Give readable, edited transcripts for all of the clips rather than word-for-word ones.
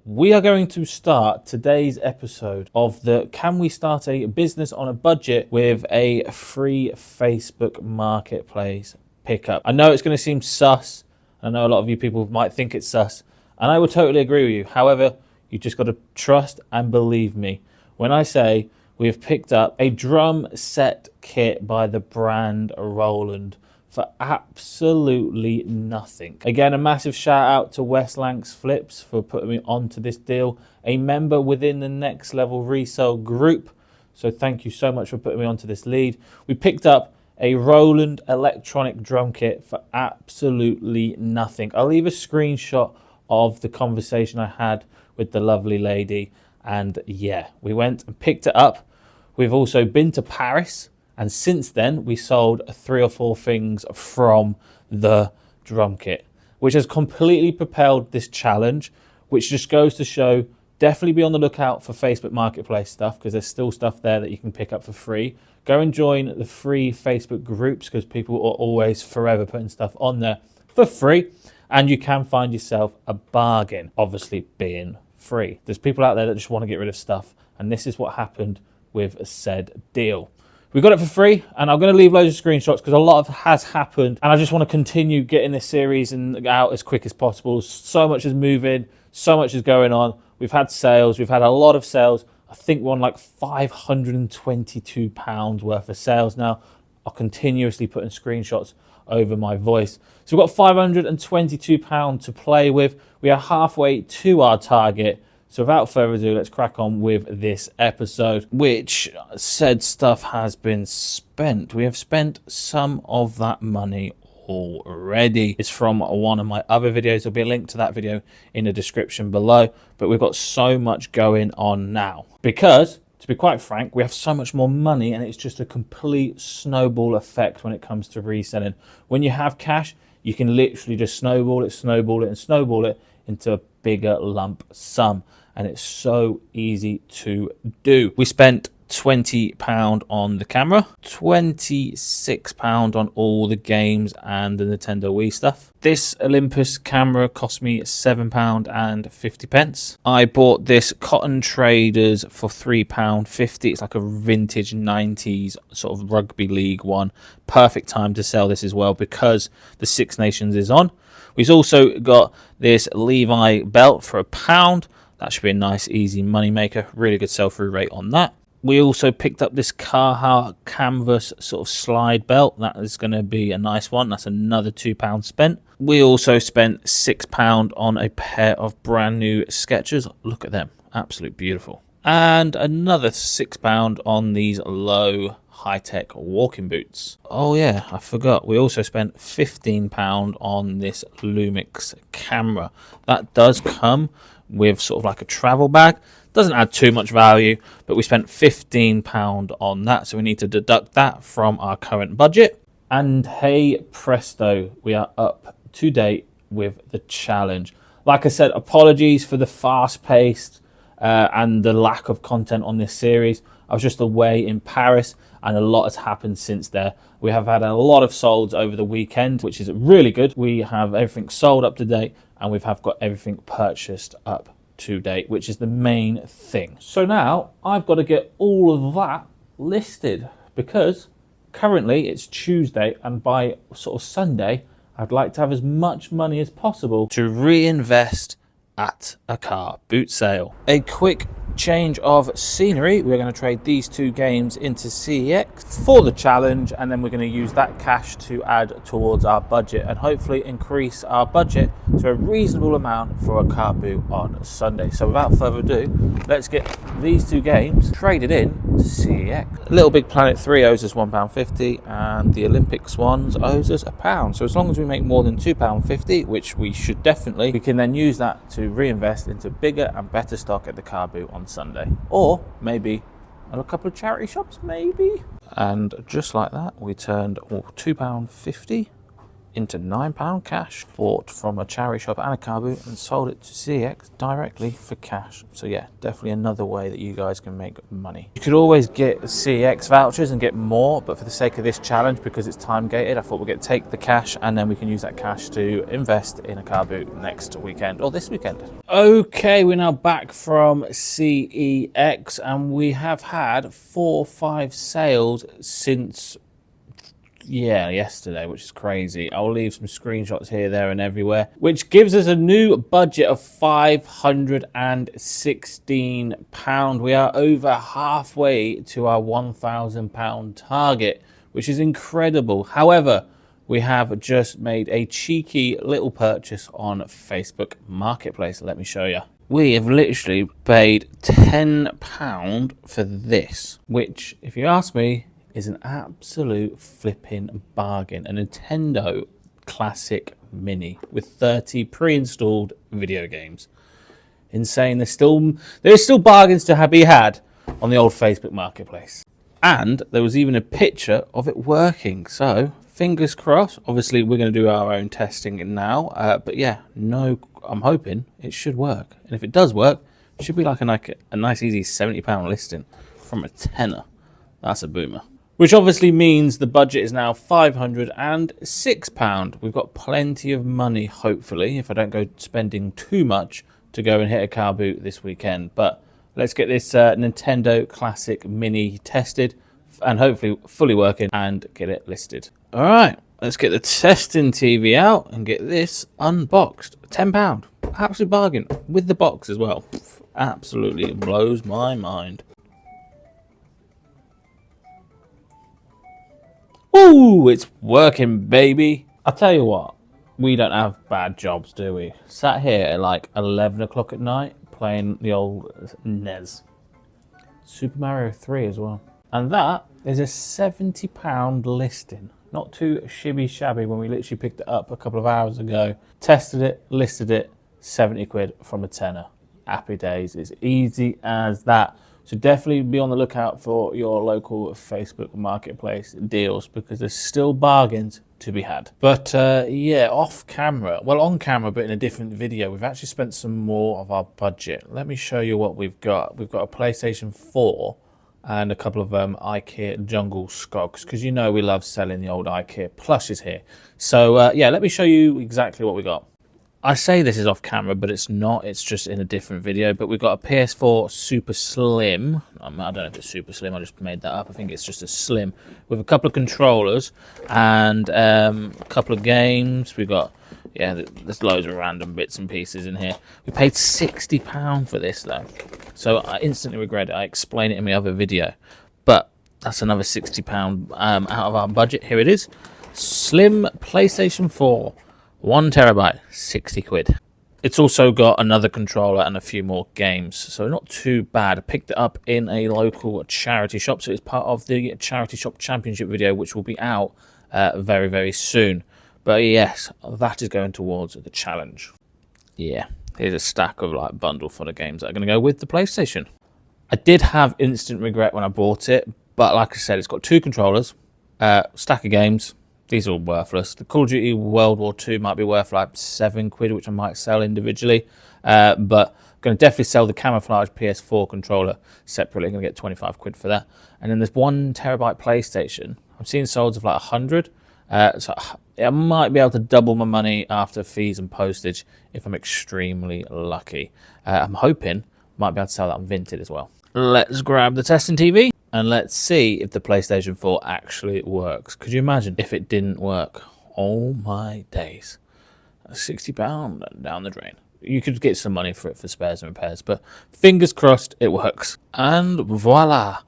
We are going to start today's episode of the Can We Start a Business on a Budget with a free Facebook Marketplace pickup. I know it's going to seem sus. I know a lot of you people might think it's sus, and I would totally agree with you. However, you just got to trust and believe me when I say we have picked up a drum set kit by the brand Roland for absolutely nothing. Again, a massive shout out to West Lancs Flips for putting me onto this deal, a member within the Next Level Resale group. So thank you so much for putting me onto this lead. We picked up a Roland electronic drum kit for absolutely nothing. I'll leave a screenshot of the conversation I had with the lovely lady. And yeah, we went and picked it up. We've also been to Paris. And since then, we sold 3 or 4 things from the drum kit, which has completely propelled this challenge, which just goes to show, definitely be on the lookout for Facebook Marketplace stuff, because there's still stuff there that you can pick up for free. Go and join the free Facebook groups, because people are always forever putting stuff on there for free. And you can find yourself a bargain, obviously being free. There's people out there that just want to get rid of stuff. And this is what happened with a said deal. We got it for free, and I'm going to leave loads of screenshots because a lot has happened, and I just want to continue getting this series out as quick as possible. So much is moving, so much is going on. We've had sales, we've had a lot of sales. I think we're on like £522 worth of sales now. I'll continuously putting screenshots over my voice. So we've got £522 to play with. We are halfway to our target. So without further ado, let's crack on with this episode, which said stuff has been spent. We have spent some of that money already. It's from one of my other videos. There'll be a link to that video in the description below. But we've got so much going on now because, to be quite frank, we have so much more money and it's just a complete snowball effect when it comes to reselling. When you have cash, you can literally just snowball it into a bigger lump sum. And it's so easy to do. We spent £20 on the camera, £26 on all the games and the Nintendo Wii stuff. This Olympus camera cost me £7.50. I bought this Cotton Traders for £3.50. It's like a vintage 90s sort of rugby league one. Perfect time to sell this as well because the Six Nations is on. We've also got this Levi belt for £1. That should be a nice, easy money maker. Really good sell-through rate on that. We also picked up this Carhartt canvas sort of slide belt. That is going to be a nice one. That's another £2 spent. We also spent £6 on a pair of brand new Skechers. Look at them. Absolutely beautiful. And another £6 on these low high-tech walking boots. Oh yeah, I forgot. We also spent £15 on this Lumix camera. That does come with sort of like a travel bag. Doesn't add too much value, but we spent £15 on that, so we need to deduct that from our current budget. And hey presto, we are up to date with the challenge. Like I said, apologies for the fast-paced and the lack of content on this series. I was just away in Paris and a lot has happened since there. We have had a lot of solds over the weekend, which is really good. We have everything sold up to date and we have got everything purchased up to date, which is the main thing. So now I've got to get all of that listed because currently it's Tuesday and by sort of Sunday, I'd like to have as much money as possible to reinvest at a car boot sale. A quick change of scenery. We're going to trade these 2 games into CEX for the challenge, and then we're going to use that cash to add towards our budget and hopefully increase our budget to a reasonable amount for a car boot on Sunday. So without further ado, let's get these 2 games traded in to CEX. Little Big Planet 3 owes us £1.50 and the Olympic Swans owes us £1. So as long as we make more than £2.50, which we should definitely, we can then use that to reinvest into bigger and better stock at the car boot on Sunday, or maybe at a couple of charity shops, maybe. And just like that, we turned £2.50 into £9 cash, bought from a charity shop and a car boot and sold it to CX directly for cash. So yeah, definitely another way that you guys can make money. You could always get CX vouchers and get more, but for the sake of this challenge, because it's time gated, I thought we'd take the cash and then we can use that cash to invest in a car boot next weekend or this weekend. Okay, we're now back from CEX and we have had 4 or 5 sales since yesterday, which is crazy. I'll leave some screenshots here, there and everywhere, which gives us a new budget of £516. We are over halfway to our £1,000 target, which is incredible. However, we have just made a cheeky little purchase on Facebook Marketplace. Let me show you. We have literally paid £10 for this, which, if you ask me, is an absolute flipping bargain. A Nintendo Classic Mini with 30 pre-installed video games. Insane. There's still bargains to be had on the old Facebook Marketplace. And there was even a picture of it working. So fingers crossed. Obviously, we're going to do our own testing now. But yeah, I'm hoping it should work. And if it does work, it should be like a nice easy £70 listing from a tenner. That's a boomer. Which obviously means the budget is now £506. We've got plenty of money, hopefully, if I don't go spending too much to go and hit a car boot this weekend. But let's get this Nintendo Classic Mini tested and hopefully fully working and get it listed. All right, let's get the testing TV out and get this unboxed. £10, absolute bargain with the box as well. Absolutely blows my mind. Ooh, it's working, baby. I'll tell you what, we don't have bad jobs, do we? Sat here at like 11 o'clock at night playing the old NES. Super Mario 3 as well. And that is a £70 listing. Not too shibby shabby when we literally picked it up a couple of hours ago. Tested it, listed it, 70 quid from a tenner. Happy days. It's easy as that. So definitely be on the lookout for your local Facebook Marketplace deals because there's still bargains to be had. But yeah, off camera, well on camera but in a different video, we've actually spent some more of our budget. Let me show you what we've got. We've got a PlayStation 4 and a couple of IKEA Jungle Skogs because you know we love selling the old IKEA plushes here. So yeah, let me show you exactly what we got. I say this is off camera, but it's not. It's just in a different video. But we've got a PS4 Super Slim. I don't know if it's Super Slim. I just made that up. I think it's just a Slim with a couple of controllers and a couple of games. We've got, yeah, there's loads of random bits and pieces in here. We paid £60 for this, though. So I instantly regret it. I explained it in my other video. But that's another £60 out of our budget. Here it is. Slim PlayStation 4. 1 terabyte, 60 quid. It's also got another controller and a few more games, so not too bad. I picked it up in a local charity shop, so it's part of the Charity Shop Championship video, which will be out very, very soon. But yes, that is going towards the challenge. Yeah, here's a stack of like bundle full of games that are going to go with the PlayStation. I did have instant regret when I bought it, but like I said, it's got 2 controllers, stack of games. These are all worthless. The Call of Duty World War II might be worth like 7 quid, which I might sell individually. But I'm going to definitely sell the camouflage PS4 controller separately. I'm going to get 25 quid for that. And then there's 1 terabyte PlayStation. I'm seeing solds of like 100. So I might be able to double my money after fees and postage if I'm extremely lucky. I'm hoping might be able to sell that on Vinted as well. Let's grab the testing TV. And let's see if the PlayStation 4 actually works. Could you imagine if it didn't work? Oh my days. £60 down the drain. You could get some money for it for spares and repairs, but fingers crossed it works. And voila.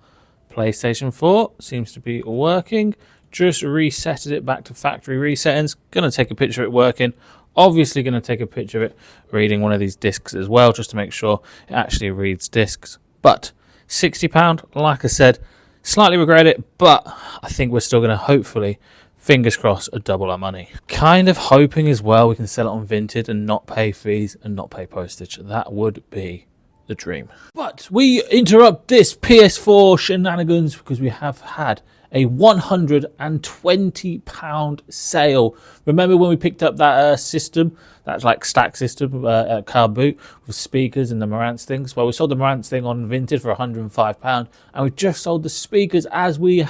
PlayStation 4 seems to be working. Just resetted it back to factory resettings. Gonna take a picture of it working. Obviously gonna take a picture of it reading one of these discs as well, just to make sure it actually reads discs. But £60, like I said, slightly regret it, but I think we're still going to hopefully, fingers crossed, double our money. Kind of hoping as well we can sell it on Vinted and not pay fees and not pay postage. That would be the dream. But we interrupt this PS4 shenanigans because we have had a £120 sale. Remember when we picked up that system, that's like stack system at Car Boot with speakers and the Marantz things? Well, we sold the Marantz thing on Vinted for £105, and we just sold the speakers as we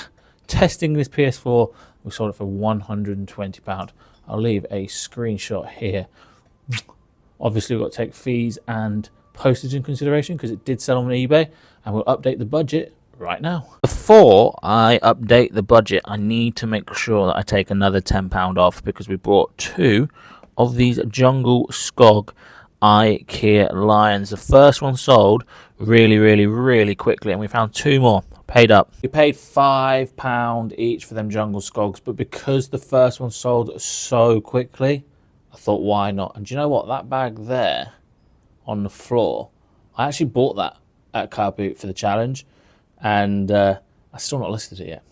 testing this PS4. We sold it for £120. I'll leave a screenshot here. Obviously, we've got to take fees and postage in consideration because it did sell on eBay, and we'll update the budget right now. Before I update the budget, I need to make sure that I take another £10 off because we bought 2 of these Jungle Skog IKEA lions. The first one sold really quickly, and we found 2 more. Paid up. We paid £5 each for them Jungle Skogs, but because the first one sold so quickly, I thought, why not? And do you know what? That bag there on the floor, I actually bought that at Car Boot for the challenge, and I still not listed it yet.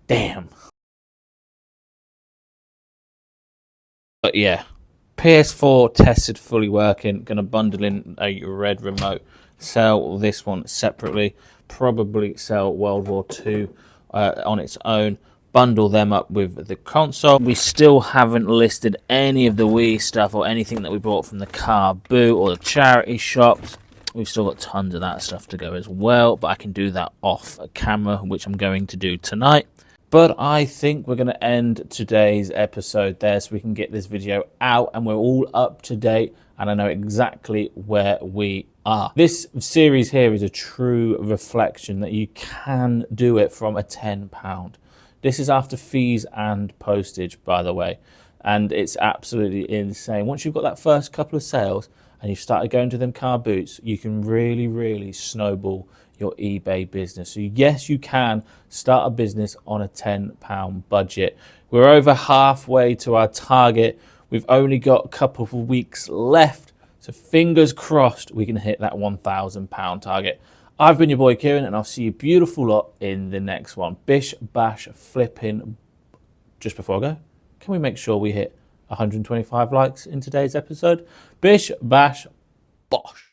Damn. But yeah, PS4 tested, fully working. Gonna bundle in a red remote, sell this one separately, probably sell World War II on its own, bundle them up with the console. We still haven't listed any of the Wii stuff or anything that we bought from the Car Boot or the charity shops. We've still got tons of that stuff to go as well, but I can do that off camera, which I'm going to do tonight. But I think we're going to end today's episode there so we can get this video out and we're all up to date and I know exactly where we are. This series here is a true reflection that you can do it from a £10. This is after fees and postage, by the way, and it's absolutely insane. Once you've got that first couple of sales and you've started going to them Car Boots, you can really snowball your eBay business. So yes, you can start a business on a £10 budget. We're over halfway to our target. We've only got a couple of weeks left, so fingers crossed we can hit that £1,000 target. I've been your boy Kieran, and I'll see you beautiful lot in the next one. Bish, bash, flipping. Just before I go, can we make sure we hit 125 likes in today's episode? Bish, bash, bosh.